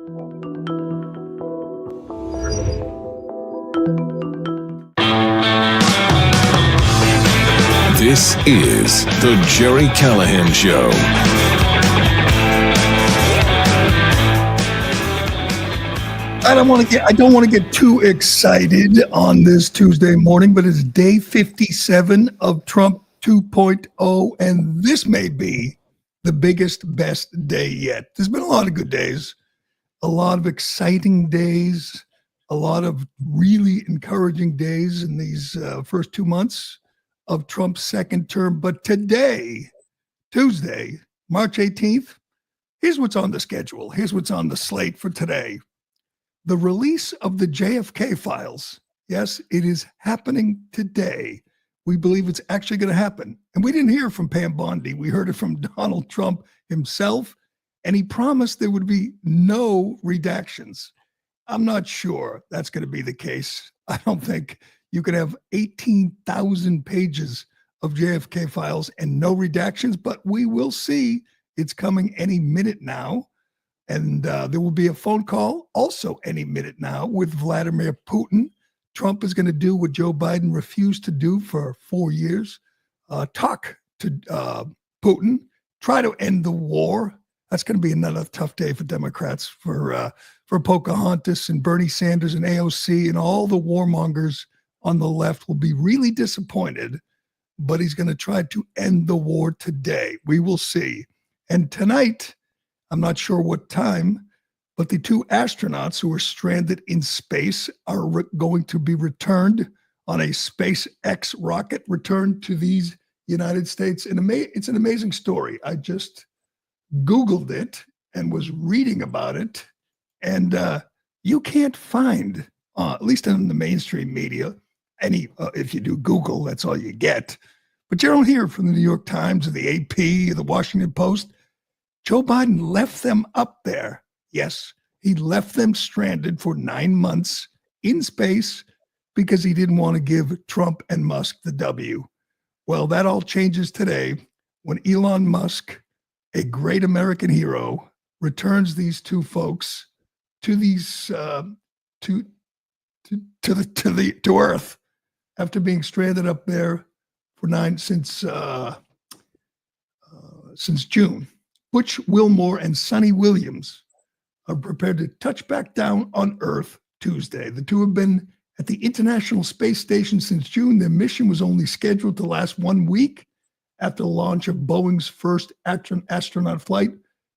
This is the Gerry Callahan Show. I don't want to get too excited on this Tuesday morning, but it's day 57 of Trump 2.0, and this may be the biggest, best day yet. There's been a lot of good days, a lot of exciting days, a lot of really encouraging days in these first 2 months of Trump's second term. But today, Tuesday, March 18th, here's what's on the schedule. Here's what's on the slate for today. The release of the JFK files. Yes, it is happening today. We believe it's actually going to happen. And we didn't hear from Pam Bondi. We heard it from Donald Trump himself, and he promised there would be no redactions. I'm not sure that's going to be the case. I don't think you could have 18,000 pages of JFK files and no redactions, but we will see. It's coming any minute now. And there will be a phone call also any minute now with Vladimir Putin. Trump is going to do what Joe Biden refused to do for 4 years, talk to Putin, try to end the war. That's going to be another tough day for Democrats, for Pocahontas and Bernie Sanders and AOC, and all the warmongers on the left will be really disappointed, but he's going to try to end the war today. We will see. And tonight, I'm not sure what time, but the 2 astronauts who were stranded in space are going to be returned on a SpaceX rocket, returned to these United States. It's an amazing story. I just Googled it and was reading about it. And you can't find, at least in the mainstream media, if you do Google, that's all you get. But you don't hear from the New York Times or the AP or the Washington Post. Joe Biden left them up there. Yes, he left them stranded for 9 months in space because he didn't want to give Trump and Musk the W. Well, that all changes today when Elon Musk, a great American hero, returns these 2 folks to these to Earth after being stranded up there for since June. Butch Wilmore and Sonny Williams are prepared to touch back down on Earth Tuesday. The 2 have been at the International Space Station since June. Their mission was only scheduled to last 1 week after the launch of Boeing's first astronaut flight,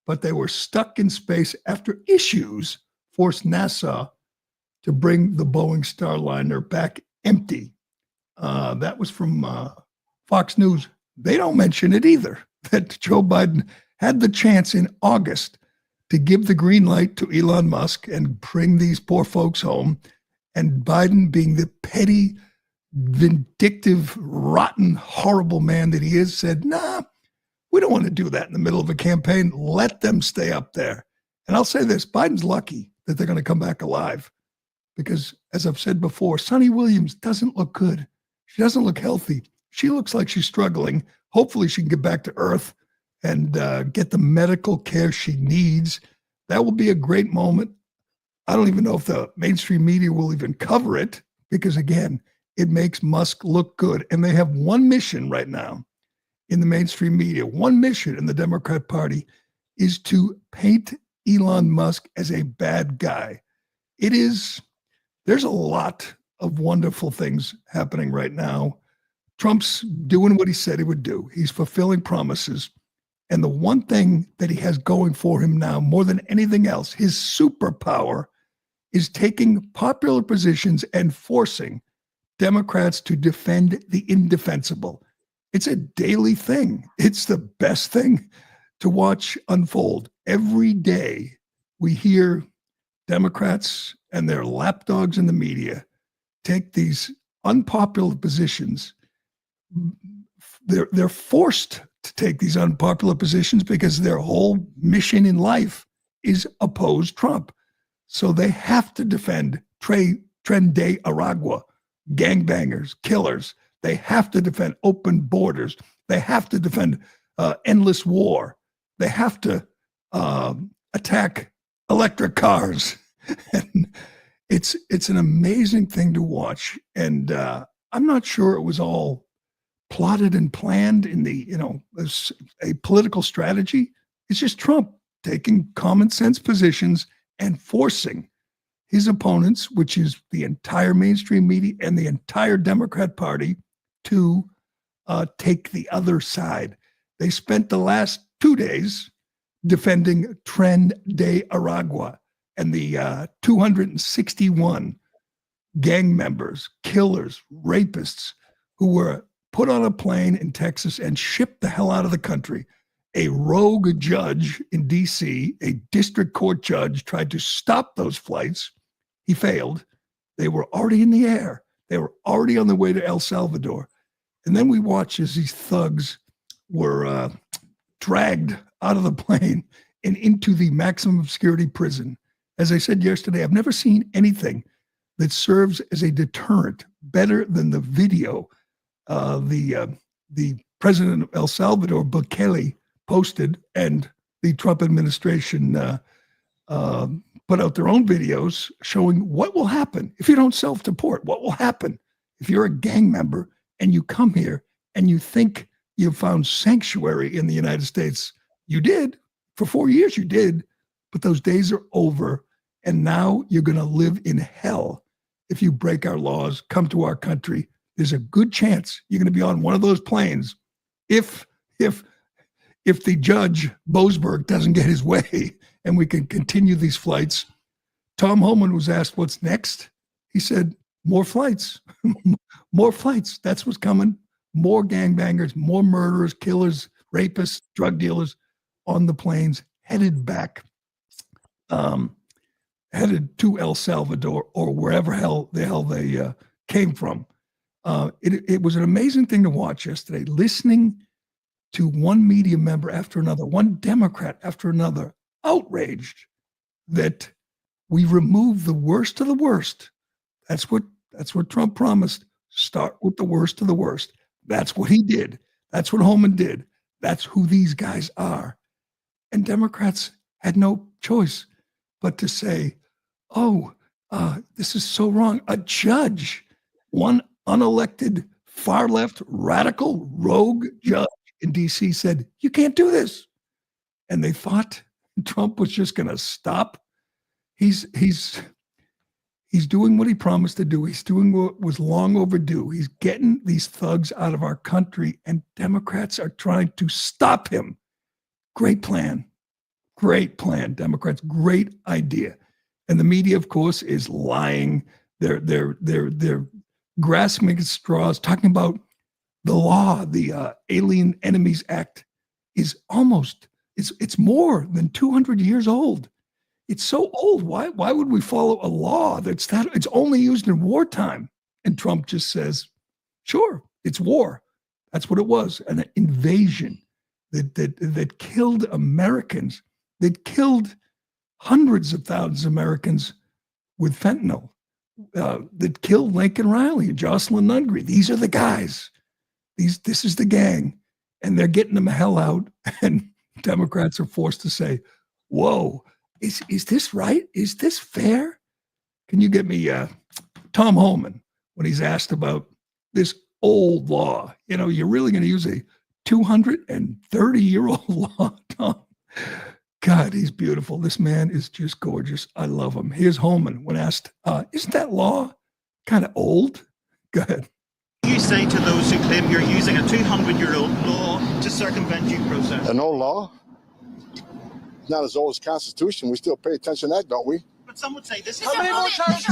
but they were stuck in space after issues forced NASA to bring the Boeing Starliner back empty. That was from Fox News. They don't mention it either, that Joe Biden had the chance in August to give the green light to Elon Musk and bring these poor folks home. And Biden, being the petty, vindictive, rotten, horrible man that he is, said, nah, we don't want to do that in the middle of a campaign. Let them stay up there. And I'll say this, Biden's lucky that they're going to come back alive. Because, as I've said before, Sonny Williams doesn't look good. She doesn't look healthy. She looks like she's struggling. Hopefully she can get back to Earth and get the medical care she needs. That will be a great moment. I don't even know if the mainstream media will even cover it because, again, it makes Musk look good. And they have one mission right now in the mainstream media. One mission in the Democrat Party is to paint Elon Musk as a bad guy. There's a lot of wonderful things happening right now. Trump's doing what he said he would do. He's fulfilling promises. And the one thing that he has going for him now, more than anything else, his superpower is taking popular positions and forcing Democrats to defend the indefensible. It's a daily thing. It's the best thing to watch unfold. Every day we hear Democrats and their lapdogs in the media take these unpopular positions. They're forced to take these unpopular positions because their whole mission in life is oppose Trump. So they have to defend Tren de Aragua, gangbangers, killers. They have to defend open borders. They have to defend endless war. They have to attack electric cars. And it's an amazing thing to watch. And I'm not sure it was all plotted and planned in the, as a political strategy. It's just Trump taking common sense positions and forcing his opponents, which is the entire mainstream media and the entire Democrat Party, to take the other side. They spent the last 2 days defending Tren de Aragua and the 261 gang members, killers, rapists who were put on a plane in Texas and shipped the hell out of the country. A rogue judge in D.C., a district court judge, tried to stop those flights. He failed. They were already in the air. They were already on the way to El Salvador. And then we watched as these thugs were dragged out of the plane and into the maximum security prison. As I said yesterday, I've never seen anything that serves as a deterrent better than the video the president of El Salvador, Bukele, posted, and the Trump administration put out their own videos showing what will happen if you don't self-deport, what will happen if you're a gang member and you come here and you think you've found sanctuary in the United States. You did. For 4 years you did, but those days are over, and now you're going to live in hell if you break our laws, come to our country. There's a good chance you're going to be on one of those planes if the judge Boasberg doesn't get his way and we can continue these flights. Tom Homan was asked what's next. He said, more flights, more flights. That's what's coming. More gangbangers, more murderers, killers, rapists, drug dealers on the planes headed back, headed to El Salvador or wherever the hell they came from. It was an amazing thing to watch yesterday, listening to one media member after another, one Democrat after another, outraged that we remove the worst of the worst. That's what Trump promised. Start with the worst of the worst. That's what he did. That's what Homan did. That's who these guys are. And Democrats had no choice but to say, this is so wrong. A judge, one unelected, far left, radical, rogue judge in D.C. said, you can't do this. And they thought Trump was just going to stop. He's doing what he promised to do. He's doing what was long overdue. He's getting these thugs out of our country, and Democrats are trying to stop him. Great plan. Great plan, Democrats. Great idea. And the media, of course, is lying. They're grasping at straws, talking about the law, the Alien Enemies Act is it's more than 200 years old. It's so old. Why would we follow a law it's only used in wartime? And Trump just says, sure, it's war. That's what it was, an invasion that killed Americans, that killed hundreds of thousands of Americans with fentanyl, that killed Lincoln Riley and Jocelyn Nungry. These are the guys. This is the gang, and they're getting them the hell out. And Democrats are forced to say, whoa, is this right? Is this fair? Can you get me Tom Homan when he's asked about this old law? You're really going to use a 230-year-old law, Tom? God, he's beautiful. This man is just gorgeous. I love him. Here's Homan when asked, isn't that law kind of old? Go ahead. You say to those who claim you're using a 200-year-old law to circumvent due process? An old law? Not as old as the Constitution. We still pay attention to that, don't we? But some would say this is... How many more times?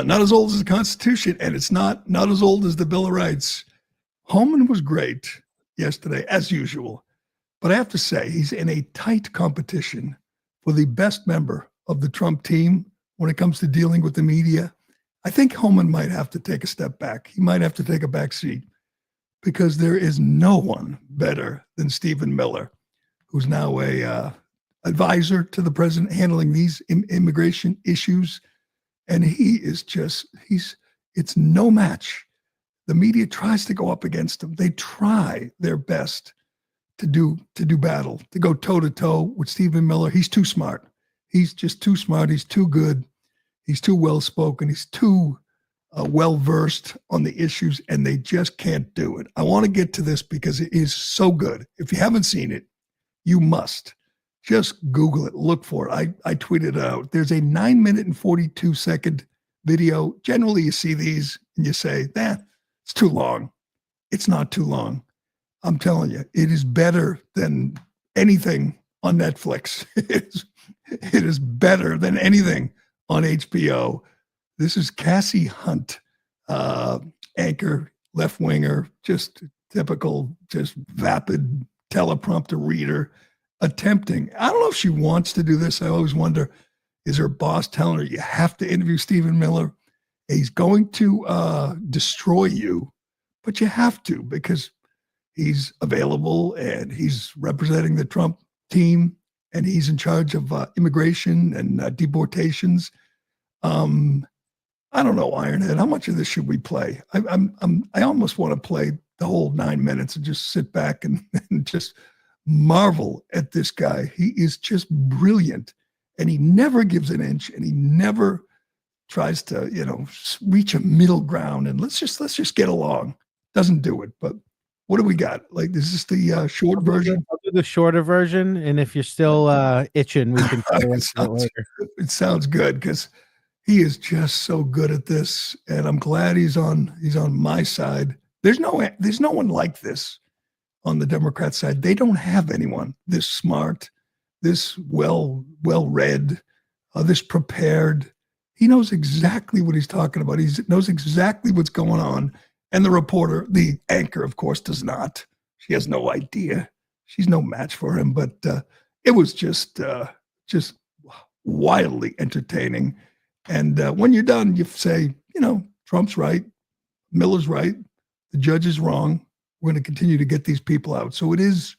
Not as old as the Constitution, and it's not as old as the Bill of Rights. Homan was great yesterday, as usual. But I have to say, he's in a tight competition for the best member of the Trump team when it comes to dealing with the media. I think Homan might have to take a step back. He might have to take a back seat because there is no one better than Stephen Miller, who's now a advisor to the president handling these immigration issues. And he is it's no match. The media tries to go up against him. They try their best do battle, to go toe to toe with Stephen Miller. He's too smart. He's just too smart. He's too good. He's too well spoken. He's too well versed on the issues, and they just can't do it. I want to get to this because it is so good. If you haven't seen it, you must just Google it. Look for it. I tweeted it out. There's a 9-minute and 42-second video. Generally, you see these and you say, it's too long. It's not too long. I'm telling you, it is better than anything on Netflix. It is better than anything on HBO. This is Cassie Hunt, anchor, left winger, just typical, just vapid teleprompter reader, attempting. I don't know if she wants to do this. I always wonder, is her boss telling her, you have to interview Stephen Miller? He's going to destroy you, but you have to because he's available and he's representing the Trump team and he's in charge of immigration and deportations. I don't know, Ironhead. How much of this should we play? I almost want to play the whole 9 minutes and just sit back and just marvel at this guy. He is just brilliant, and he never gives an inch, and he never tries to, reach a middle ground. And let's just get along. Doesn't do it. But what do we got? Like, is this the short version? I'll do the shorter version, and if you're still itching, we can. It sounds good because he is just so good at this, and I'm glad he's on my side. There's no one like this on the Democrat side. They don't have anyone this smart, this well read, this prepared. He knows exactly what he's talking about. He knows exactly what's going on. And the reporter, the anchor, of course, does not. She has no idea. She's no match for him. But it was just wildly entertaining. And when you're done, you say, Trump's right, Miller's right, the judge is wrong. We're going to continue to get these people out. So it is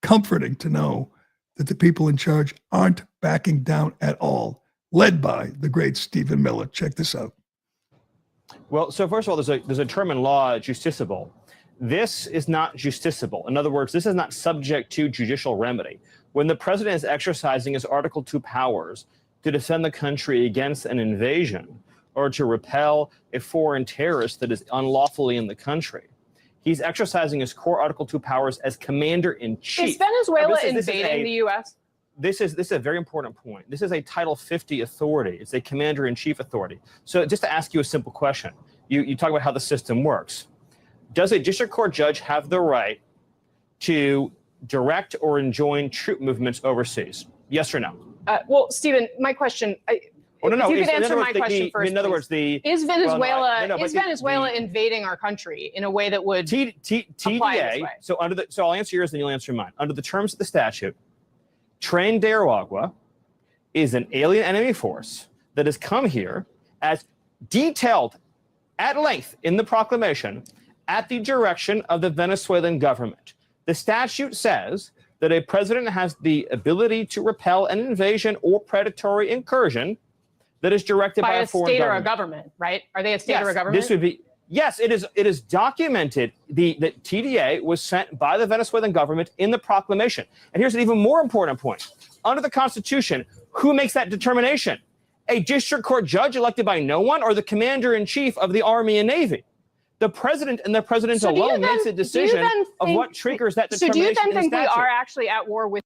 comforting to know that the people in charge aren't backing down at all, led by the great Stephen Miller. Check this out. Well, so first of all, there's a term in law, justiciable. This is not justiciable. In other words, this is not subject to judicial remedy. When the president is exercising his Article 2 powers to defend the country against an invasion or to repel a foreign terrorist that is unlawfully in the country, he's exercising his core Article 2 powers as commander-in-chief. Is Venezuela invading the U.S.? This is a very important point. This is a Title 50 authority. It's a commander-in-chief authority. So just to ask you a simple question, you talk about how the system works. Does a district court judge have the right to direct or enjoin troop movements overseas? Yes or no? Well, Stephen, my question. No. If you could answer my question first. In other words, is Venezuela invading our country in a way that would apply this way? So I'll answer yours, then you'll answer mine. Under the terms of the statute, Tren de Aragua is an alien enemy force that has come here as detailed at length in the proclamation at the direction of the Venezuelan government. The statute says that a president has the ability to repel an invasion or predatory incursion that is directed by a foreign state government. or a government, right? Are they a state or a government? This would be, yes, it is documented. The TDA was sent by the Venezuelan government in the proclamation. And here's an even more important point. Under the Constitution, who makes that determination? A district court judge elected by no one, or the commander-in-chief of the Army and Navy? The president and the president alone makes a decision of what triggers that determination. So do you then think we are actually at war with?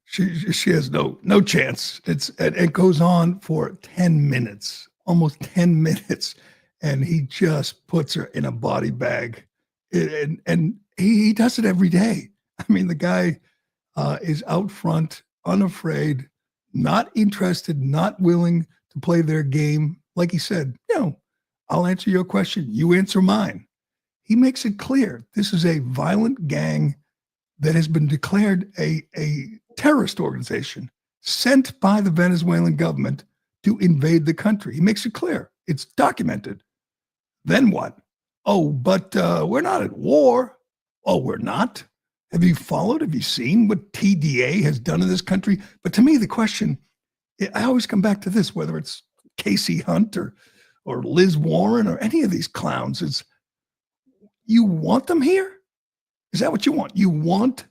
She has no chance. It goes on for 10 minutes, almost 10 minutes, and he just puts her in a body bag, and he does it every day. I mean, the guy is out front, unafraid, not interested, not willing to play their game. Like he said, I'll answer your question, you answer mine. He makes it clear this is a violent gang that has been declared a terrorist organization sent by the Venezuelan government to invade the country. He makes it clear. It's documented. Then what? Oh, but we're not at war. Oh, we're not? Have you followed? Have you seen what TDA has done in this country? But to me, the question, I always come back to this, whether it's Casey Hunt or Liz Warren or any of these clowns, is you want them here? Is that what you want? You want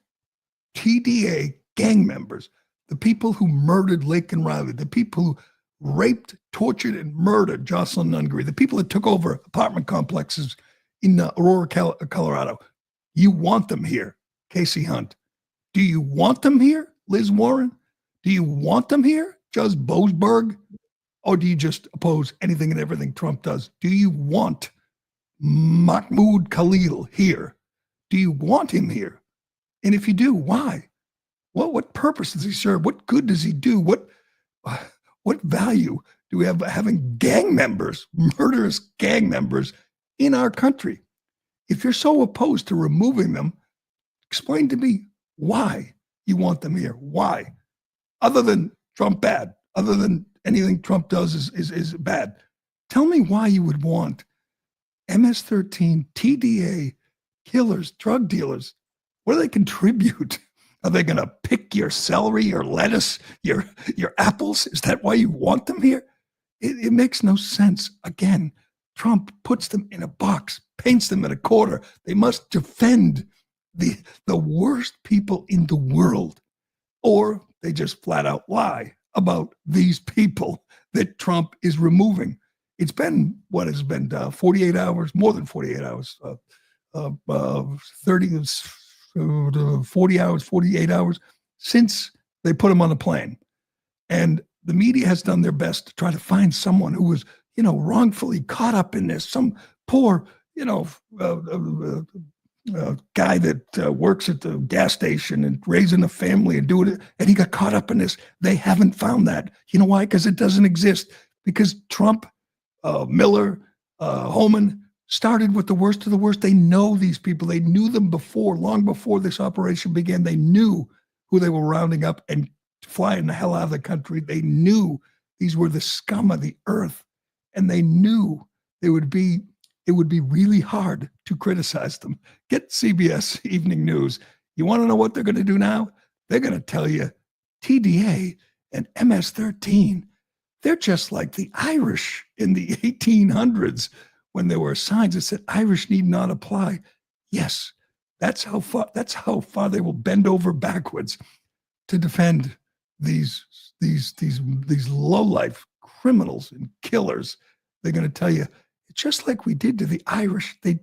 TDA gang members, the people who murdered Laken Riley, the people who raped, tortured, and murdered Jocelyn Nungaray, the people that took over apartment complexes in Aurora, Colorado. You want them here, Casey Hunt. Do you want them here, Liz Warren? Do you want them here, Judge Boasberg? Or do you just oppose anything and everything Trump does? Do you want Mahmoud Khalil here? Do you want him here? And if you do, why? What purpose does he serve? What good does he do? What value do we have having gang members, murderous gang members in our country? If you're so opposed to removing them, explain to me why you want them here. Why? Other than Trump bad, other than anything Trump does is bad. Tell me why you would want MS-13, TDA, killers, drug dealers. What do they contribute? Are they going to pick your celery, your lettuce, your apples? Is that why you want them here? It makes no sense. Again, Trump puts them in a box, paints them in a corner. They must defend the worst people in the world, or they just flat out lie about these people that Trump is removing. It's been, 48 hours, more than 48 hours, 30 to 40 hours, 48 hours since they put him on the plane. And the media has done their best to try to find someone who was, wrongfully caught up in this, some poor, guy that works at the gas station and raising a family and doing it, and he got caught up in this. They haven't found that. You know why? Because it doesn't exist. Because Trump, Miller, Holman started with the worst of the worst. They know these people. They knew them before, long before this operation began. They knew who they were rounding up and flying the hell out of the country. They knew these were the scum of the earth, and they knew it would be really hard to criticize them. Get CBS Evening News. You want to know what they're going to do now? They're going to tell you TDA and MS-13, they're just like the Irish in the 1800s when there were signs that said Irish need not apply. Yes, that's how far they will bend over backwards to defend these low-life criminals and killers. They're going to tell you, just like we did to the Irish, they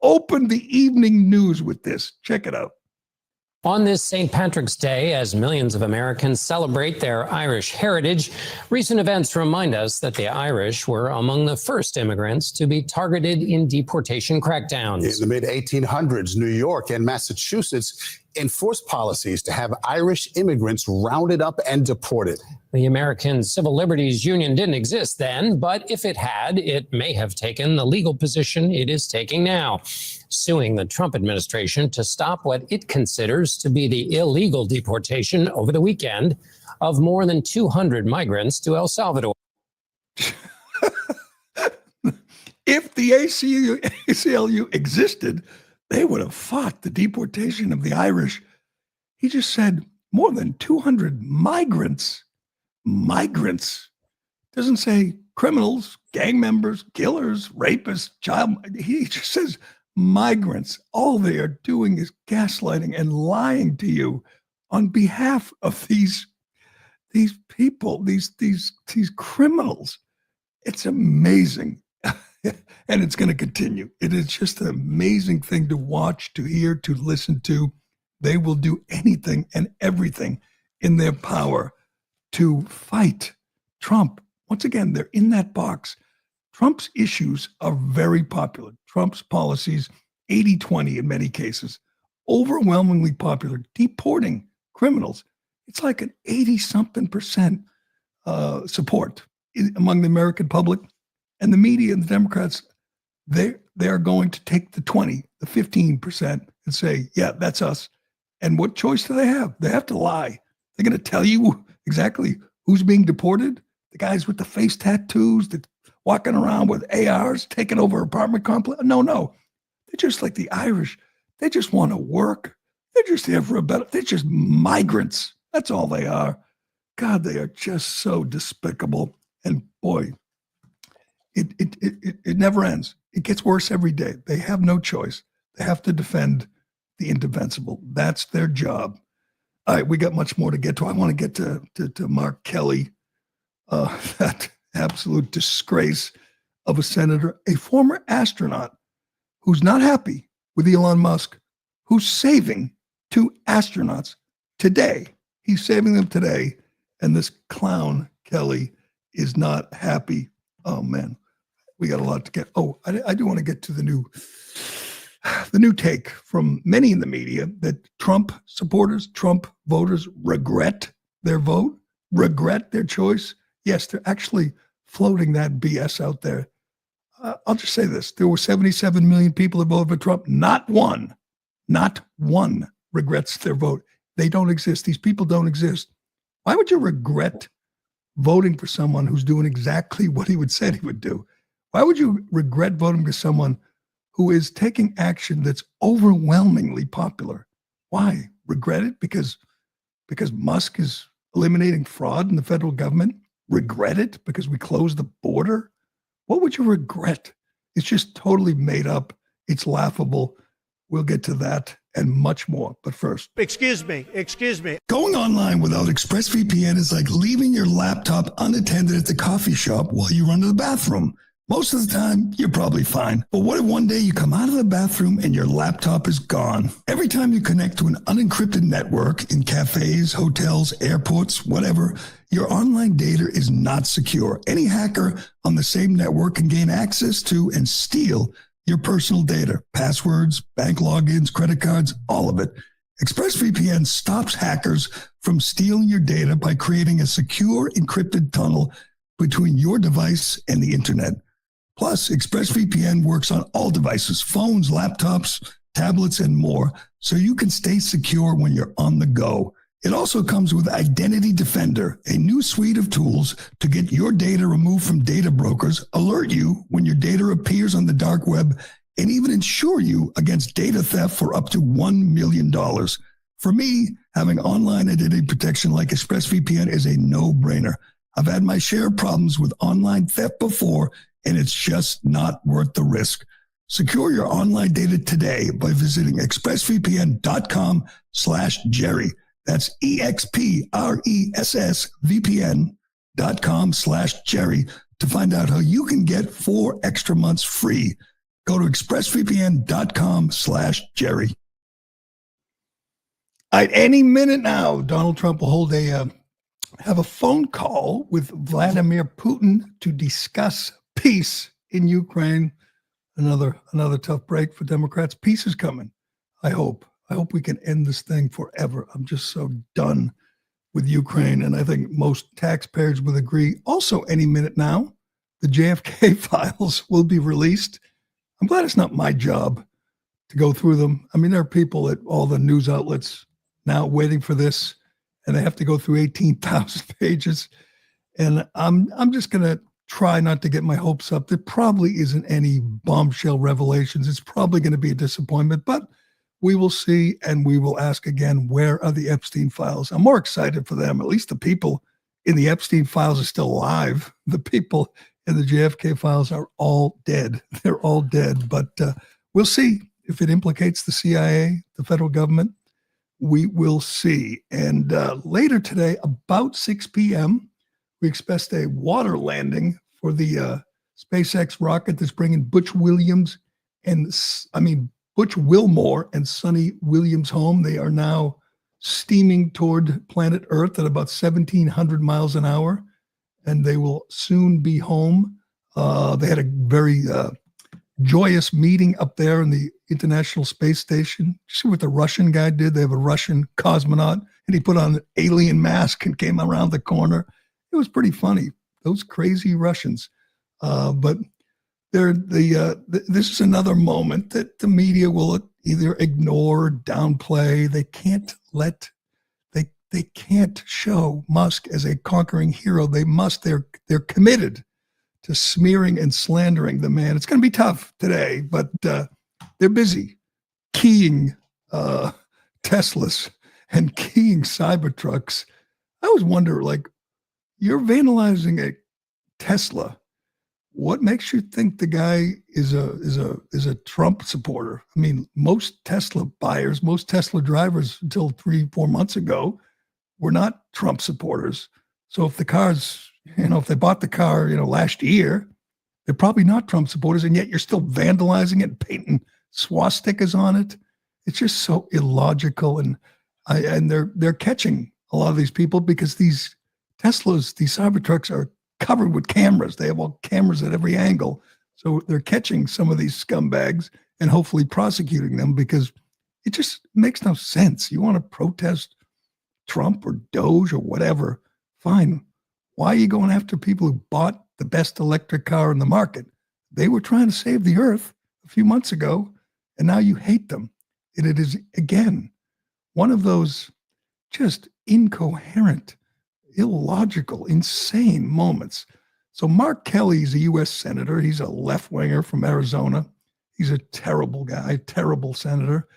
opened the Evening News with this. Check it out. On this St. Patrick's Day, as millions of Americans celebrate their Irish heritage, recent events remind us that the Irish were among the first immigrants to be targeted in deportation crackdowns. In the mid-1800s, New York and Massachusetts enforced policies to have Irish immigrants rounded up and deported. The American Civil Liberties Union didn't exist then, but if it had, it may have taken the legal position it is taking now, suing the Trump administration to stop what it considers to be the illegal deportation over the weekend of more than 200 migrants to El Salvador. If the ACLU existed, they would have fought the deportation of the Irish. He just said more than 200 migrants. Migrants. Doesn't say criminals, gang members, killers, rapists, he just says migrants. All they are doing is gaslighting and lying to you on behalf of these people, these criminals. It's amazing. And it's going to continue. It is just an amazing thing to watch, to hear, to listen to. They will do anything and everything in their power to fight Trump. Once again, they're in that box. Trump's issues are very popular. Trump's policies, 80-20 in many cases, overwhelmingly popular. Deporting criminals, it's like an 80-something% support among the American public. And the media and the Democrats, they are going to take the 20, the 15% and say, yeah, that's us. And what choice do they have? They have to lie. They're going to tell you exactly who's being deported. The guys with the face tattoos that walking around with ARs, taking over apartment complex. No. They're just like the Irish. They just want to work. They're just here for a better, they're just migrants. That's all they are. God, they are just so despicable. And boy, it never ends. It gets worse every day. They have no choice. They have to defend the indefensible. That's their job. All right, we got much more to get to. I want to get to Mark Kelly, that absolute disgrace of a senator, a former astronaut who's not happy with Elon Musk, who's saving 2 astronauts today. He's saving them today. And this clown, Kelly, is not happy. Oh, man, we got a lot to get. Oh, I do want to get to the new take from many in the media that Trump supporters, Trump voters regret their vote, regret their choice. Yes, they're actually floating that BS out there. I'll just say this. There were 77 million people that voted for Trump. Not one regrets their vote. They don't exist. These people don't exist. Why would you regret voting for someone who's doing exactly what he would said he would do? Why would you regret voting for someone who is taking action that's overwhelmingly popular? Why? Regret it because Musk is eliminating fraud in the federal government? Regret it because we closed the border? What would you regret? It's just totally made up. It's laughable. We'll get to that and much more. But first, Excuse me. going online without ExpressVPN is like leaving your laptop unattended at the coffee shop while you run to the bathroom. Most of the time, you're probably fine. But what if one day you come out of the bathroom and your laptop is gone? Every time you connect to an unencrypted network in cafes, hotels, airports, whatever, your online data is not secure. Any hacker on the same network can gain access to and steal your personal data, passwords, bank logins, credit cards, all of it. ExpressVPN stops hackers from stealing your data by creating a secure encrypted tunnel between your device and the internet. Plus, ExpressVPN works on all devices, phones, laptops, tablets, and more, so you can stay secure when you're on the go. It also comes with Identity Defender, a new suite of tools to get your data removed from data brokers, alert you when your data appears on the dark web, and even insure you against data theft for up to $1 million. For me, having online identity protection like ExpressVPN is a no-brainer. I've had my share of problems with online theft before, and it's just not worth the risk. Secure your online data today by visiting expressvpn.com/Gerry. That's expressvpn.com/Gerry to find out how you can get 4 extra months free. Go to expressvpn.com/Gerry. At any minute now, Donald Trump will have a phone call with Vladimir Putin to discuss peace in Ukraine. Another tough break for Democrats. Peace is coming. I hope we can end this thing forever. I'm just so done with Ukraine, and I think most taxpayers would agree. Also, any minute now, the JFK files will be released. I'm glad it's not my job to go through them. I mean, there are people at all the news outlets now waiting for this, and they have to go through 18,000 pages. And I'm just going to try not to get my hopes up. There probably isn't any bombshell revelations. It's probably going to be a disappointment, but we will see, and we will ask again, where are the Epstein files? I'm more excited for them. At least the people in the Epstein files are still alive. The people in the JFK files are all dead. They're all dead, but we'll see if it implicates the CIA, the federal government. We will see. And later today, about 6 p.m., we expect a water landing for the SpaceX rocket that's bringing Butch Wilmore and Sonny Williams home. They are now steaming toward planet Earth at about 1,700 miles an hour, and they will soon be home. They had a very joyous meeting up there in the International Space Station. You see what the Russian guy did? They have a Russian cosmonaut, and he put on an alien mask and came around the corner. It was pretty funny, those crazy Russians. But this is another moment that the media will either ignore or downplay. They can't show Musk as a conquering hero. They're committed to smearing and slandering the man. It's going to be tough today, but they're busy keying Teslas and keying Cybertrucks. I always wonder, you're vandalizing a Tesla what makes you think the guy is a Trump supporter? I mean, most Tesla buyers, most Tesla drivers until 3-4 months ago were not Trump supporters. So if the car's, if they bought the car, last year, they're probably not Trump supporters, and yet you're still vandalizing it and painting swastikas on it. It's just so illogical, and they're catching a lot of these people because these Teslas, these Cybertrucks are covered with cameras. They have all cameras at every angle. So they're catching some of these scumbags and hopefully prosecuting them because it just makes no sense. You want to protest Trump or Doge or whatever, fine. Why are you going after people who bought the best electric car in the market? They were trying to save the earth a few months ago, and now you hate them. And it is, again, one of those just incoherent, illogical, insane moments. So Mark Kelly is a U.S. senator. He's a left-winger from Arizona. He's a terrible guy, terrible senator.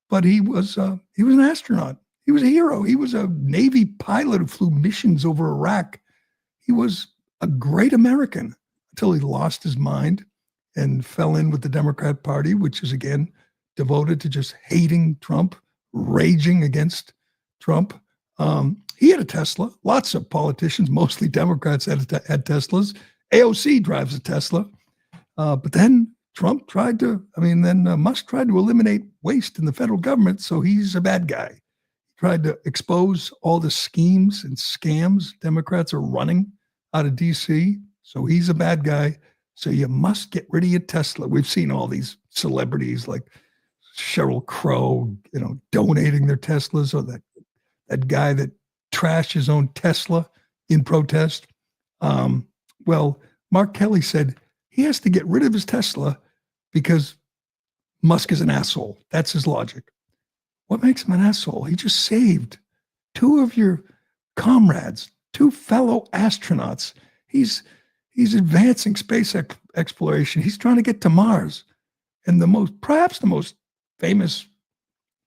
But he was an astronaut. He was a hero. He was a Navy pilot who flew missions over Iraq. He was a great American until he lost his mind and fell in with the Democrat Party, which is, again, devoted to just hating Trump, raging against Trump. He had a Tesla. Lots of politicians, mostly Democrats, had Teslas. AOC drives a Tesla. But then Musk tried to eliminate waste in the federal government, so he's a bad guy. He tried to expose all the schemes and scams Democrats are running out of D.C., so he's a bad guy. So you must get rid of your Tesla. We've seen all these celebrities like Sheryl Crow, donating their Teslas, or that guy that trashed his own Tesla in protest. Well, Mark Kelly said he has to get rid of his Tesla because Musk is an asshole. That's his logic. What makes him an asshole? He just saved two of your comrades, two fellow astronauts. He's advancing space exploration. He's trying to get to Mars. And perhaps the most famous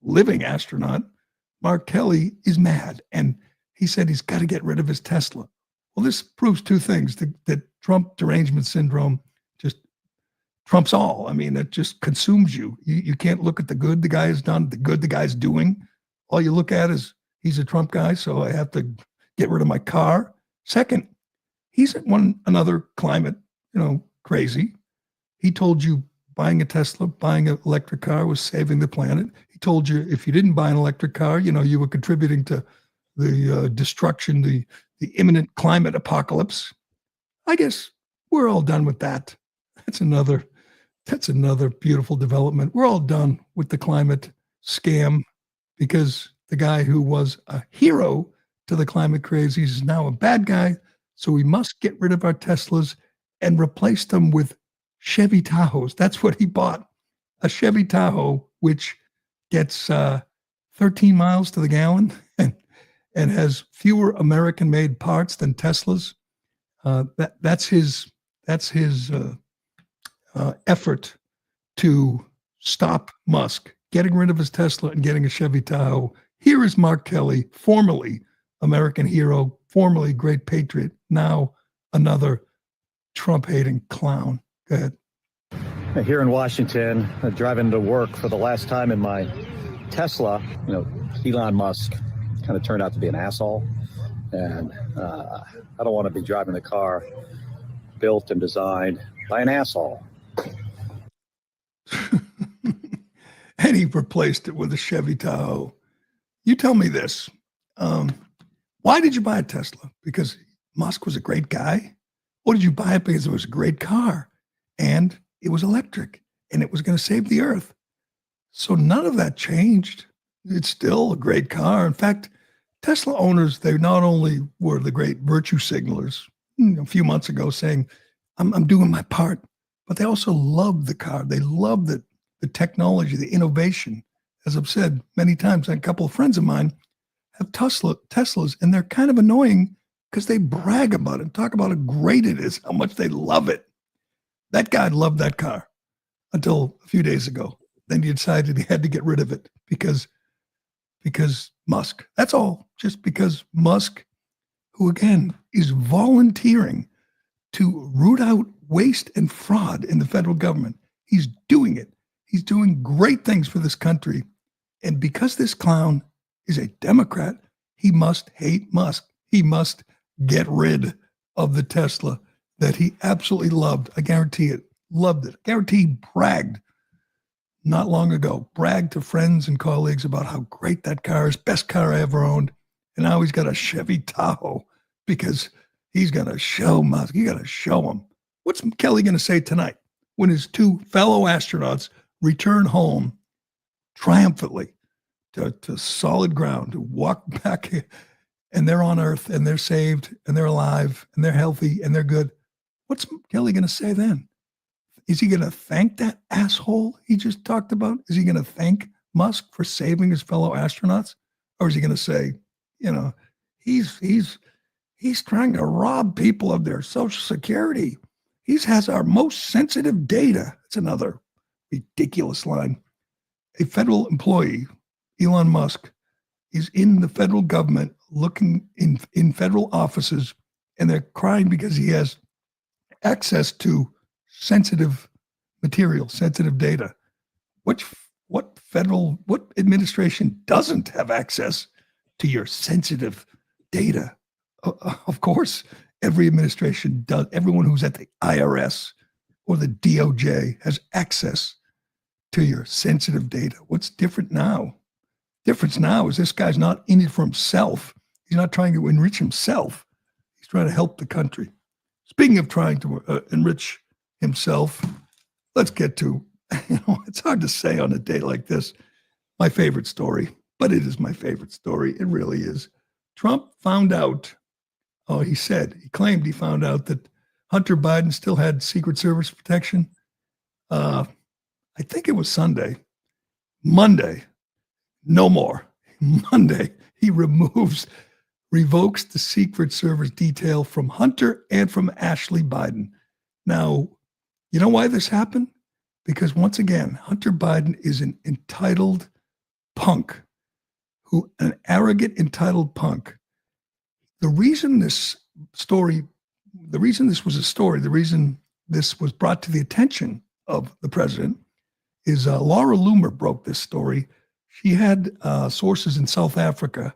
living astronaut, Mark Kelly, is mad. And he said he's got to get rid of his Tesla. Well, this proves two things, that Trump derangement syndrome just trumps all. I mean, it just consumes you. You can't look at the good the guy has done, the good the guy's doing. All you look at is he's a Trump guy, so I have to get rid of my car. Second, he's another climate, crazy. He told you buying a Tesla, buying an electric car was saving the planet. He told you if you didn't buy an electric car, you were contributing to the destruction, the imminent climate apocalypse. I guess we're all done with that. That's another beautiful development. We're all done with the climate scam because the guy who was a hero to the climate crazies is now a bad guy. So we must get rid of our Teslas and replace them with Chevy Tahoes. That's what he bought, a Chevy Tahoe, which gets 13 miles to the gallon and has fewer American-made parts than Teslas. That's his effort to stop Musk getting rid of his Tesla and getting a Chevy Tahoe. Here is Mark Kelly, formerly American hero, formerly great patriot, now another Trump-hating clown. Go ahead. Here in Washington, driving to work for the last time in my Tesla, Elon Musk kind of turned out to be an asshole. And I don't want to be driving a car built and designed by an asshole. And he replaced it with a Chevy Tahoe. You tell me this. Why did you buy a Tesla? Because Musk was a great guy? Or did you buy it because it was a great car and it was electric and it was going to save the earth? So none of that changed. It's still a great car. In fact, Tesla owners, they not only were the great virtue signalers a few months ago saying, I'm doing my part, but they also loved the car. They loved the technology, the innovation. As I've said many times, a couple of friends of mine have Teslas, and they're kind of annoying because they brag about it, talk about how great it is, how much they love it. That guy loved that car until a few days ago. Then he decided he had to get rid of it because Musk. That's all. Just because Musk, who again is volunteering to root out waste and fraud in the federal government. He's doing it. He's doing great things for this country. And because this clown is a Democrat, he must hate Musk. He must get rid of the Tesla that he absolutely loved. I guarantee it. Loved it. I guarantee he bragged not long ago, bragged to friends and colleagues about how great that car is, best car I ever owned. And now he's got a Chevy Tahoe because he's going to show Musk. You got to show him. What's Kelly going to say tonight when his two fellow astronauts return home triumphantly to solid ground, to walk back, and they're on Earth, and they're saved, and they're alive, and they're healthy, and they're good? What's Kelly going to say then? Is he going to thank that asshole he just talked about? Is he going to thank Musk for saving his fellow astronauts? Or is he going to say, you know, he's trying to rob people of their Social Security. He has our most sensitive data. It's another ridiculous line. A federal employee, Elon Musk, is in the federal government looking in federal offices, and they're crying because he has access to sensitive material, sensitive data. What administration doesn't have access to your sensitive data? Of course, every administration does. Everyone who's at the IRS or the DOJ has access to your sensitive data. What's different now? Difference now is this guy's not in it for himself. He's not trying to enrich himself. He's trying to help the country. Speaking of trying to enrich himself, let's get to, it's hard to say on a day like this, my favorite story, but it is my favorite story. It really is. Trump found out, he claimed he found out that Hunter Biden still had Secret Service protection. I think it was Sunday. Monday, no more. Monday, he revokes the Secret Service detail from Hunter and from Ashley Biden. Now, you know why this happened? Because once again, Hunter Biden is an entitled punk, an arrogant, entitled punk. The reason this was a story, the reason this was brought to the attention of the president is Laura Loomer broke this story. She had sources in South Africa.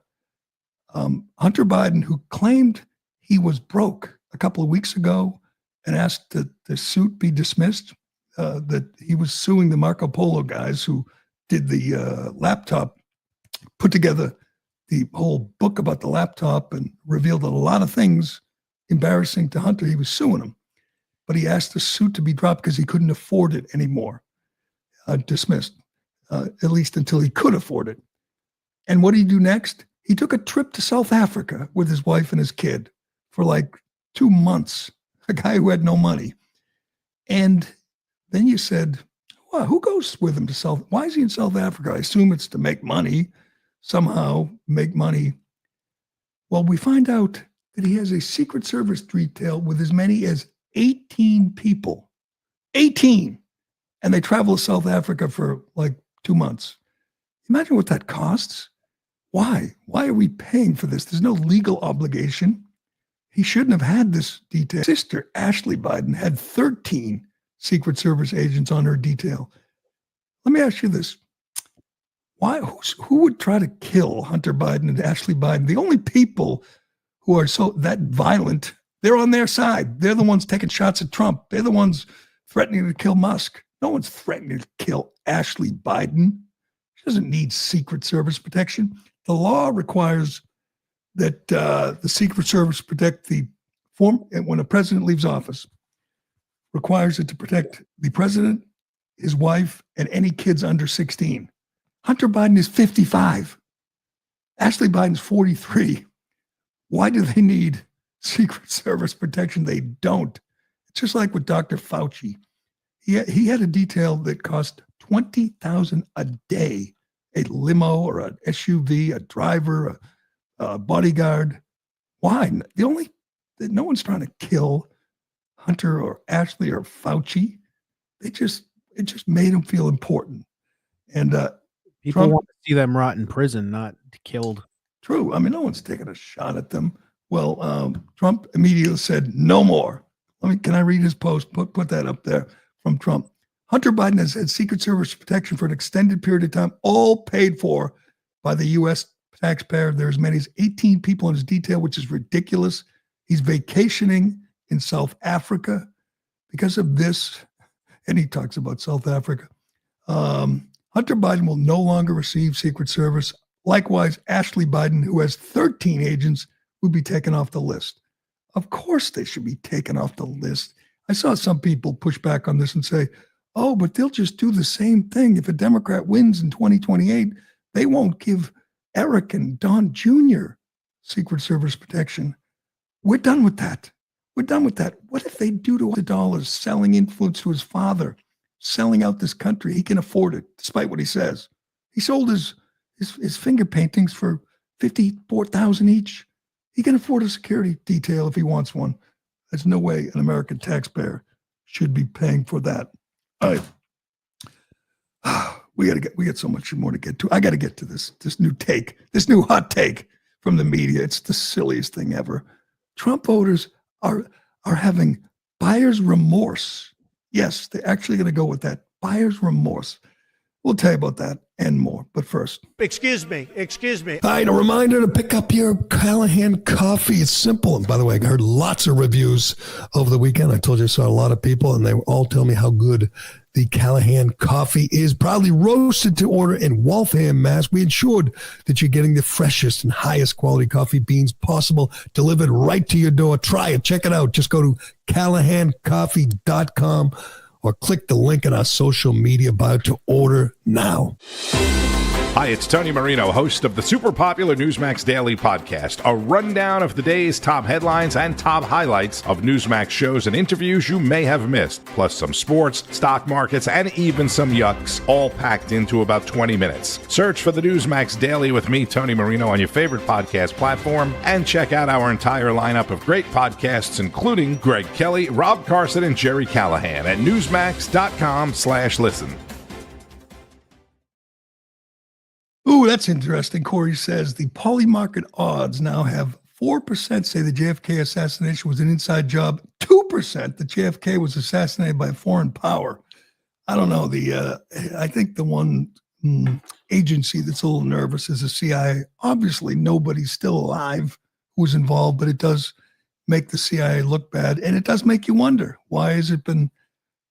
Hunter Biden, who claimed he was broke a couple of weeks ago and asked that the suit be dismissed, that he was suing the Marco Polo guys who did the laptop, put together the whole book about the laptop and revealed a lot of things embarrassing to Hunter. He was suing him, but he asked the suit to be dropped because he couldn't afford it anymore, dismissed, at least until he could afford it. And what did he do next? He took a trip to South Africa with his wife and his kid for like 2 months, a guy who had no money. And then you said, well, who goes with him to why is he in South Africa? I assume it's to make money, somehow make money. Well, we find out that he has a Secret Service detail with as many as 18 people. 18! And they travel to South Africa for like 2 months. Imagine what that costs. Why? Why are we paying for this? There's no legal obligation. He shouldn't have had this detail. Sister Ashley Biden had 13 Secret Service agents on her detail. Let me ask you this. Who would try to kill Hunter Biden and Ashley Biden? The only people who are that violent, they're on their side. They're the ones taking shots at Trump. They're the ones threatening to kill Musk. No one's threatening to kill Ashley Biden. She doesn't need Secret Service protection. The law requires that the Secret Service protect when a president leaves office, requires it to protect the president, his wife, and any kids under 16. Hunter Biden is 55. Ashley Biden's 43. Why do they need Secret Service protection? They don't. It's just like with Dr. Fauci. He had a detail that cost $20,000 a day, a limo or an SUV, a driver, a bodyguard. Why? No one's trying to kill Hunter or Ashley or Fauci. It just made him feel important. And people want to see them rot in prison, not killed. True. I mean, no one's taking a shot at them. Well, Trump immediately said, no more. Can I read his post? Put that up there from Trump. Hunter Biden has had Secret Service protection for an extended period of time, all paid for by the U.S. taxpayer. There are as many as 18 people in his detail, which is ridiculous. He's vacationing in South Africa because of this. And he talks about South Africa. Hunter Biden will no longer receive Secret Service. Likewise, Ashley Biden, who has 13 agents, will be taken off the list. Of course they should be taken off the list. I saw some people push back on this and say, oh, but they'll just do the same thing. If a Democrat wins in 2028, they won't give Eric and Don Jr. Secret Service protection. We're done with that. We're done with that. What if they do to $1 selling influence to his father, selling out this country? He can afford it, despite what he says. He sold his finger paintings for $54,000 each. He can afford a security detail if he wants one. There's no way an American taxpayer should be paying for that. All right. We got so much more to get to. I got to get to this new hot take from the media. It's the silliest thing ever. Trump voters are having buyer's remorse. Yes, they're actually going to go with that. Buyer's remorse. We'll tell you about that and more. But first. Excuse me. All right, a reminder to pick up your Callahan coffee. It's simple. And by the way, I heard lots of reviews over the weekend. I told you I saw a lot of people, and they all tell me how good the Callahan coffee is. Proudly roasted to order in Waltham, Mass. We ensured that you're getting the freshest and highest quality coffee beans possible, delivered right to your door. Try it. Check it out. Just go to CallahanCoffee.com or click the link in our social media bio to order now. Hi, it's Tony Marino, host of the super popular Newsmax Daily Podcast, a rundown of the day's top headlines and top highlights of Newsmax shows and interviews you may have missed, plus some sports, stock markets, and even some yucks, all packed into about 20 minutes. Search for the Newsmax Daily with me, Tony Marino, on your favorite podcast platform, and check out our entire lineup of great podcasts, including Greg Kelly, Rob Carson, and Gerry Callahan at newsmax.com/listen. Ooh, that's interesting. Corey says the poly market odds now have 4% say the JFK assassination was an inside job, 2% that JFK was assassinated by a foreign power. I don't know. I think the one agency that's a little nervous is the CIA. Obviously, nobody's still alive who was involved, but it does make the CIA look bad. And it does make you wonder, why has it been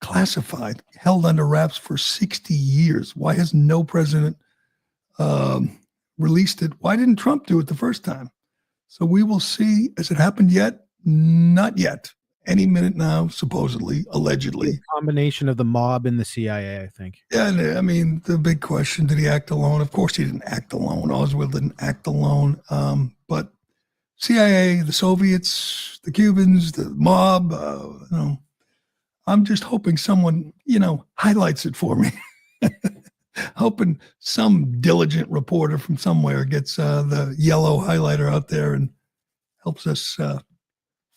classified, held under wraps for 60 years? Why has no president released it? Why didn't Trump do it the first time? So we will see. Has it happened yet? Not yet. Any minute now, supposedly, allegedly. A combination of the mob and the CIA, I think. Yeah, I mean, the big question, did he act alone? Of course he didn't act alone. Oswald didn't act alone. But CIA, the Soviets, the Cubans, the mob, I'm just hoping someone, highlights it for me. Hoping some diligent reporter from somewhere gets the yellow highlighter out there and helps us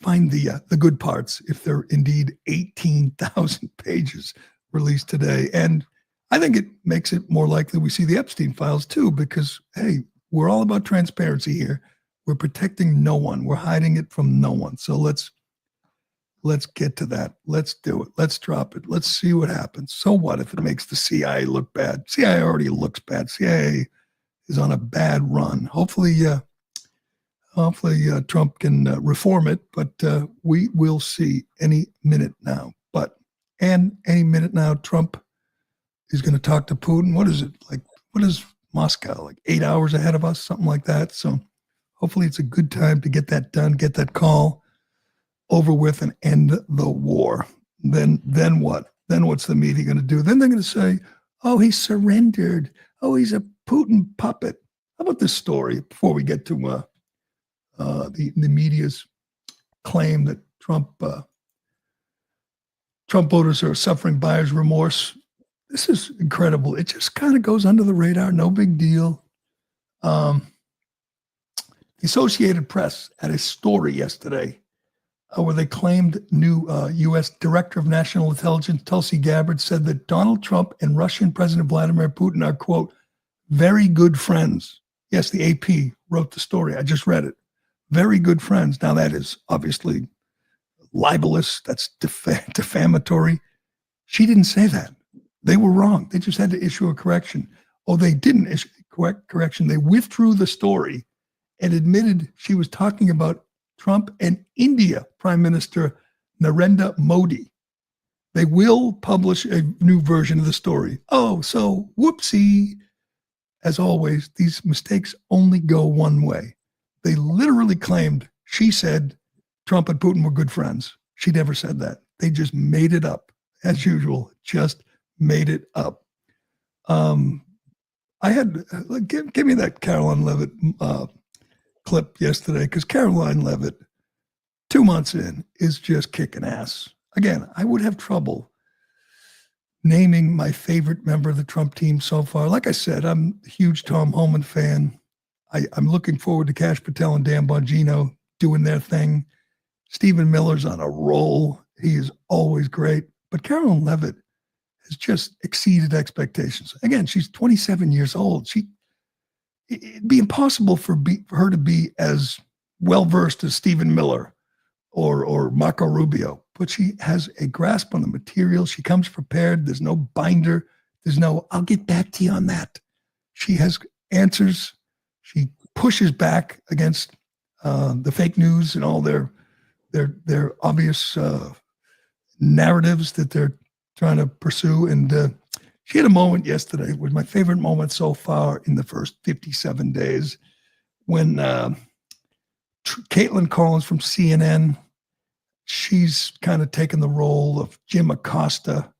find the good parts, if there are indeed 18,000 pages released today. And I think it makes it more likely we see the Epstein files too, because, hey, we're all about transparency here. We're protecting no one. We're hiding it from no one. So let's get to that. Let's do it. Let's drop it. Let's see what happens. So what if it makes the CIA look bad? CIA already looks bad. CIA is on a bad run. Hopefully Trump can reform it, but we will see any minute now. And any minute now, Trump is going to talk to Putin. What is it? What is Moscow? 8 hours ahead of us, something like that. So hopefully it's a good time to get that done, get that call over with and end the war. Then what? Then what's the media going to do? Then they're going to say, oh, he surrendered. Oh, he's a Putin puppet. How about this story before we get to the media's claim that Trump voters are suffering buyer's remorse? This is incredible. It just kind of goes under the radar. No big deal. The Associated Press had a story yesterday where they claimed new U.S. Director of National Intelligence Tulsi Gabbard said that Donald Trump and Russian President Vladimir Putin are, quote, very good friends. Yes, the AP wrote the story. I just read it. Very good friends. Now, that is obviously libelous, that's defamatory. She didn't say that. They were wrong. They just had to issue a correction. Oh, they didn't issue a correction. They withdrew the story and admitted she was talking about Trump and India Prime Minister Narendra Modi. They will publish a new version of the story. Oh, so whoopsie. As always, these mistakes only go one way. They literally claimed she said Trump and Putin were good friends. She never said that. They just made it up, as usual, just made it up. I had, give me that Caroline Levitt clip yesterday, because Caroline Levitt, 2 months in, is just kicking ass. Again, I would have trouble naming my favorite member of the Trump team so far. Like I said, I'm a huge Tom Homan fan. I'm looking forward to Kash Patel and Dan Bongino doing their thing. Stephen Miller's on a roll. He is always great. But Caroline Levitt has just exceeded expectations. Again, she's 27 years old. It'd be impossible for her to be as well-versed as Stephen Miller or Marco Rubio, but she has a grasp on the material. She comes prepared. There's no binder. There's no, I'll get back to you on that. She has answers. She pushes back against the fake news and all their obvious narratives that they're trying to pursue. And she had a moment yesterday. It was my favorite moment so far in the first 57 days when Caitlin Collins from CNN, she's kind of taken the role of Jim Acosta,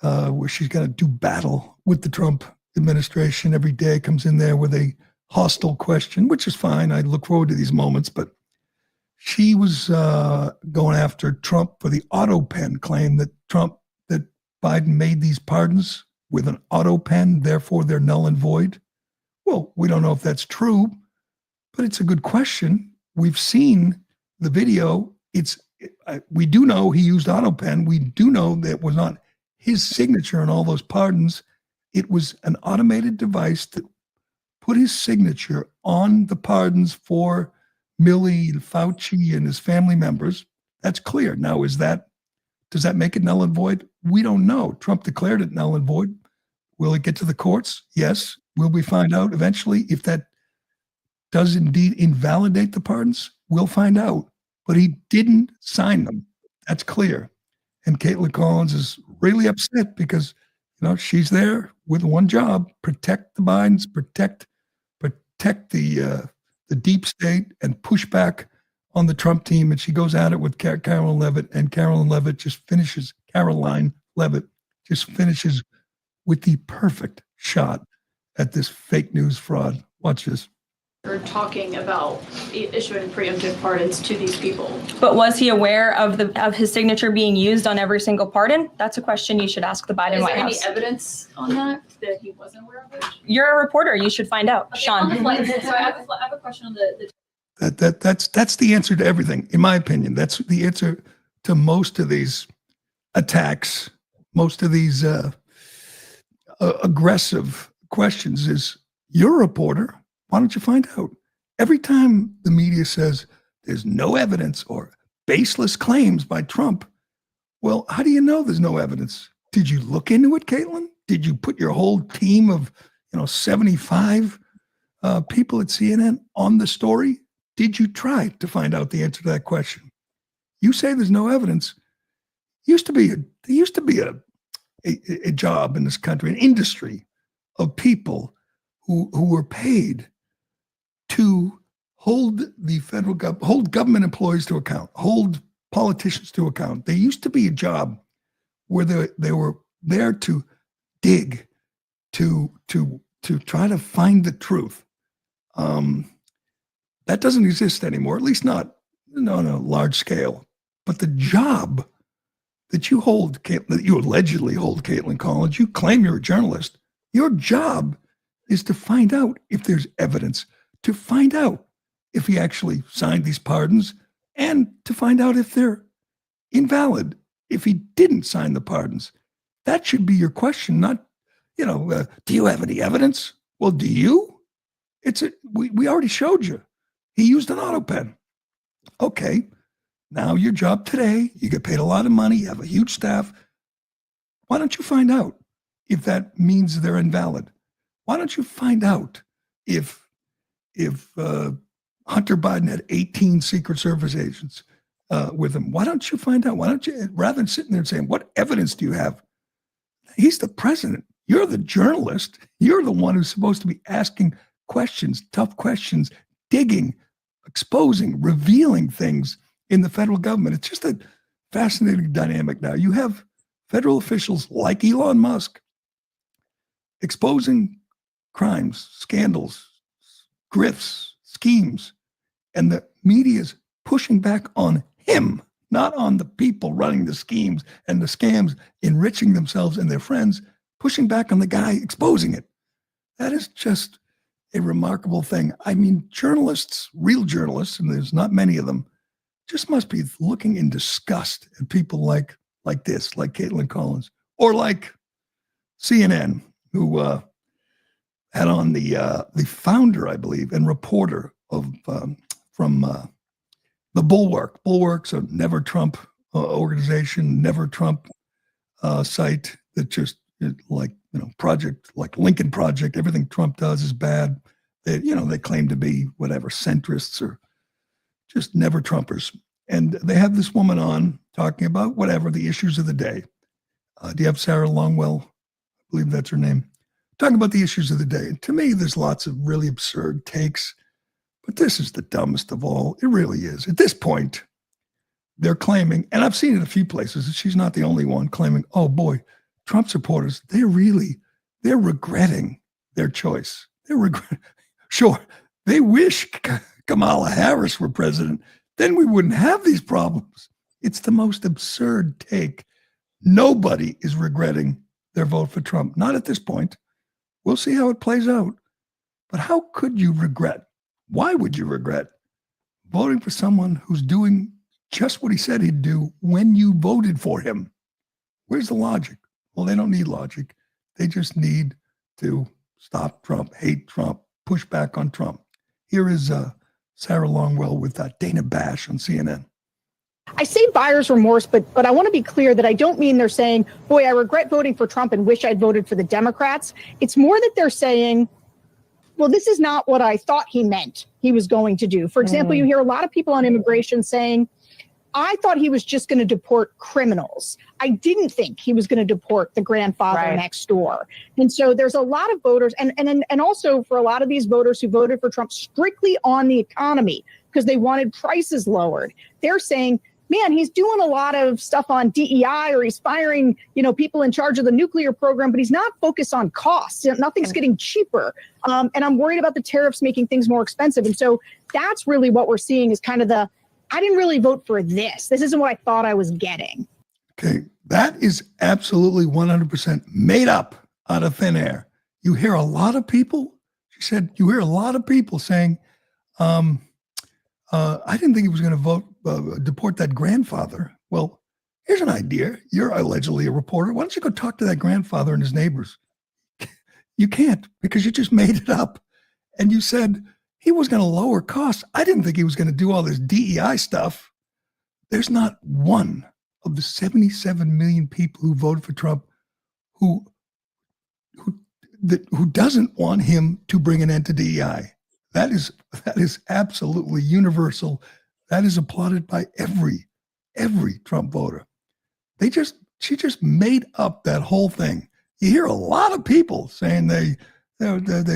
where she's going to do battle with the Trump administration every day, comes in there with a hostile question, which is fine. I look forward to these moments, but she was going after Trump for the auto pen claim that Biden made these pardons with an auto pen, therefore they're null and void. Well, we don't know if that's true, but it's a good question. We've seen the video. We do know he used auto pen. We do know that it was not his signature on all those pardons. It was an automated device that put his signature on the pardons for Milley and Fauci and his family members. That's clear. Now, does that make it null and void? We don't know. Trump declared it null and void. Will it get to the courts? Yes. Will we find out eventually if that does indeed invalidate the pardons? We'll find out. But he didn't sign them. That's clear. And Caitlin Collins is really upset because, she's there with one job: protect the Bidens, protect the deep state, and push back on the Trump team. And she goes at it with Caroline Levitt, and Caroline Levitt just finishes with the perfect shot at this fake news fraud. Watch this. Or talking about issuing preemptive pardons to these people. But was he aware of his signature being used on every single pardon? That's a question you should ask the Biden White House. Is there any evidence on that he wasn't aware of it? You're a reporter. You should find out, Okay, Sean. so I have a question on the That's the answer to everything, in my opinion. That's the answer to most of these attacks, most of these aggressive questions. Is you're a reporter. Why don't you find out? Every time the media says there's no evidence or baseless claims by Trump, well, how do you know there's no evidence? Did you look into it, Caitlin? Did you put your whole team of 75 people at CNN on the story? Did you try to find out the answer to that question? You say there's no evidence. There used to be a job in this country, an industry of people who were paid to hold hold government employees to account, hold politicians to account. There used to be a job where they were there to dig, to try to find the truth. That doesn't exist anymore, at least not on a large scale. But the job that you hold, that you allegedly hold, Caitlin Collins, you claim you're a journalist. Your job is to find out if there's evidence, to find out if he actually signed these pardons, and to find out if they're invalid, if he didn't sign the pardons. That should be your question, not, do you have any evidence? Well, do you? We already showed you. He used an auto pen. Okay. Now your job today, you get paid a lot of money, you have a huge staff. Why don't you find out if that means they're invalid? Why don't you find out if Hunter Biden had 18 Secret Service agents with him? Why don't you find out? Why don't you, rather than sitting there and saying, what evidence do you have? He's the president. You're the journalist. You're the one who's supposed to be asking questions, tough questions, digging, exposing, revealing things in the federal government. It's just a fascinating dynamic now. You have federal officials like Elon Musk exposing crimes, scandals, grifts, schemes, and the media's pushing back on him, not on the people running the schemes and the scams, enriching themselves and their friends, pushing back on the guy exposing it. That is just a remarkable thing. I mean, journalists, real journalists, and there's not many of them, just must be looking in disgust at people like this, like Caitlin Collins, or like CNN, who had on the founder, I believe, and reporter of from the Bulwark. Bulwark's a Never Trump organization, Never Trump site that just like project like Lincoln Project. Everything Trump does is bad. They claim to be whatever centrists or just never Trumpers. And they have this woman on talking about whatever the issues of the day. Do you have Sarah Longwell? I believe that's her name. Talking about the issues of the day. And to me, there's lots of really absurd takes, but this is the dumbest of all. It really is. At this point, they're claiming, and I've seen it a few places, she's not the only one claiming, oh boy, Trump supporters, they're regretting their choice. Sure, they wish Kamala Harris were president. Then we wouldn't have these problems. It's the most absurd take. Nobody is regretting their vote for Trump. Not at this point. We'll see how it plays out. But how could you regret? Why would you regret voting for someone who's doing just what he said he'd do when you voted for him? Where's the logic? Well, they don't need logic. They just need to stop Trump, hate Trump, push back on Trump. Here is Sarah Longwell with Dana Bash on CNN. I say buyer's remorse, but I want to be clear that I don't mean they're saying, boy, I regret voting for Trump and wish I'd voted for the Democrats. It's more that they're saying, well, this is not what I thought he meant he was going to do. For example, you hear a lot of people on immigration saying, I thought he was just going to deport criminals. I didn't think he was going to deport the grandfather next door. And so there's a lot of voters, and also for a lot of these voters who voted for Trump strictly on the economy because they wanted prices lowered, they're saying, man, he's doing a lot of stuff on DEI, or he's firing, people in charge of the nuclear program, but he's not focused on costs. Nothing's getting cheaper. And I'm worried about the tariffs making things more expensive. And so that's really what we're seeing is kind of I didn't really vote for this. This isn't what I thought I was getting. Okay, that is absolutely 100% made up out of thin air. You hear a lot of people, she said, you hear a lot of people saying, I didn't think he was going to deport that grandfather. Well, here's an idea. You're allegedly a reporter. Why don't you go talk to that grandfather and his neighbors? You can't, because you just made it up. And you said he was going to lower costs. I didn't think he was going to do all this DEI stuff. There's not one of the 77 million people who voted for Trump who doesn't want him to bring an end to DEI. That is absolutely universal. That is applauded by every Trump voter. She just made up that whole thing. You hear a lot of people saying they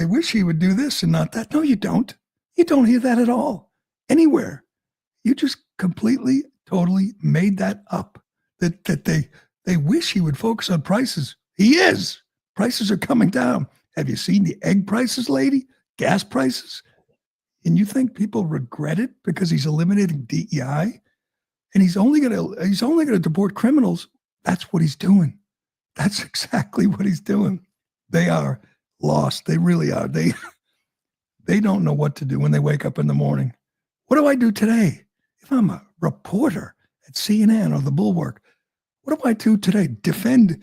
wish he would do this and not that. No, you don't. You don't hear that at all anywhere. You just completely, totally made that up. That they wish he would focus on prices. He is. Prices are coming down. Have you seen the egg prices, lady? Gas prices? And you think people regret it because he's eliminating DEI? And he's only gonna deport criminals. That's what he's doing. That's exactly what he's doing. They are lost. They really are. They don't know what to do when they wake up in the morning. What do I do today? If I'm a reporter at CNN or the Bulwark, what do I do today? Defend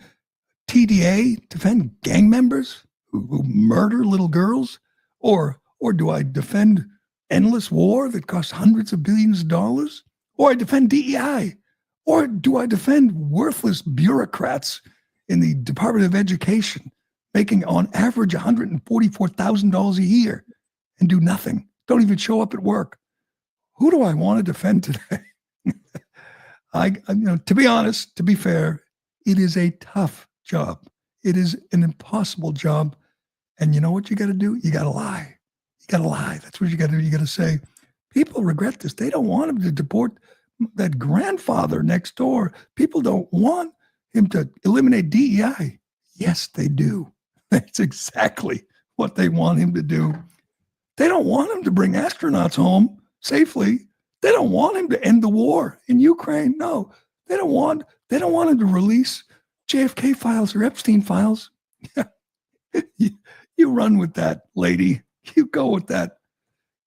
TDA? Defend gang members who murder little girls? Or do I defend endless war that costs hundreds of billions of dollars? or I defend DEI, or do I defend worthless bureaucrats in the Department of Education making on average $144,000 a year and do nothing, don't even show up at work? Who do I want to defend today? To be honest, to be fair, it is a tough job. It is an impossible job. And you know what you got to do? You got to lie. You got to lie. That's what you got to do. You got to say, people regret this. They don't want him to deport that grandfather next door. People don't want him to eliminate DEI. Yes, they do. That's exactly what they want him to do. They don't want him to bring astronauts home safely. They don't want him to end the war in Ukraine. No, they don't want him to release JFK files or Epstein files. You run with that, lady. You go with that.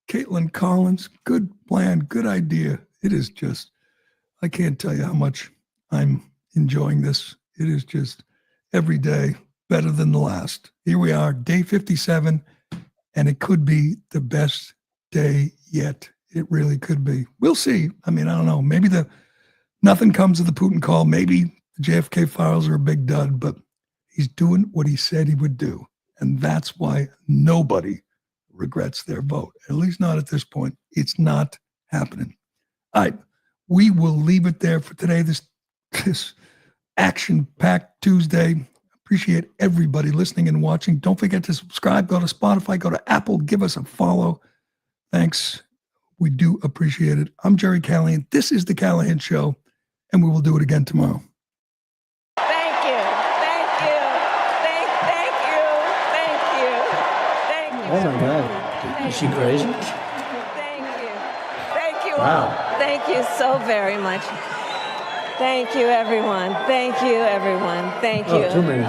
Caitlin Collins, good plan, good idea. It is just, I can't tell you how much I'm enjoying this. It is just every day better than the last. Here we are, day 57, and it could be the best day yet. It really could be. We'll see. I mean, I don't know. Maybe nothing comes of the Putin call. Maybe the JFK files are a big dud, but he's doing what he said he would do. And that's why nobody regrets their vote, at least not at this point. It's not happening. All right, we will leave it there for today, this action-packed Tuesday. Appreciate everybody listening and watching. Don't forget to subscribe. Go to Spotify. Go to Apple. Give us a follow. Thanks. We do appreciate it. I'm Gerry Callahan. This is The Callahan Show, and we will do it again tomorrow. Thank you. Thank you. Thank you. Thank you. Oh, my God. Is she crazy? Thank you. Thank you Wow. all. Thank you so very much. Thank you, everyone. Thank you, everyone. Thank you. Oh, too many.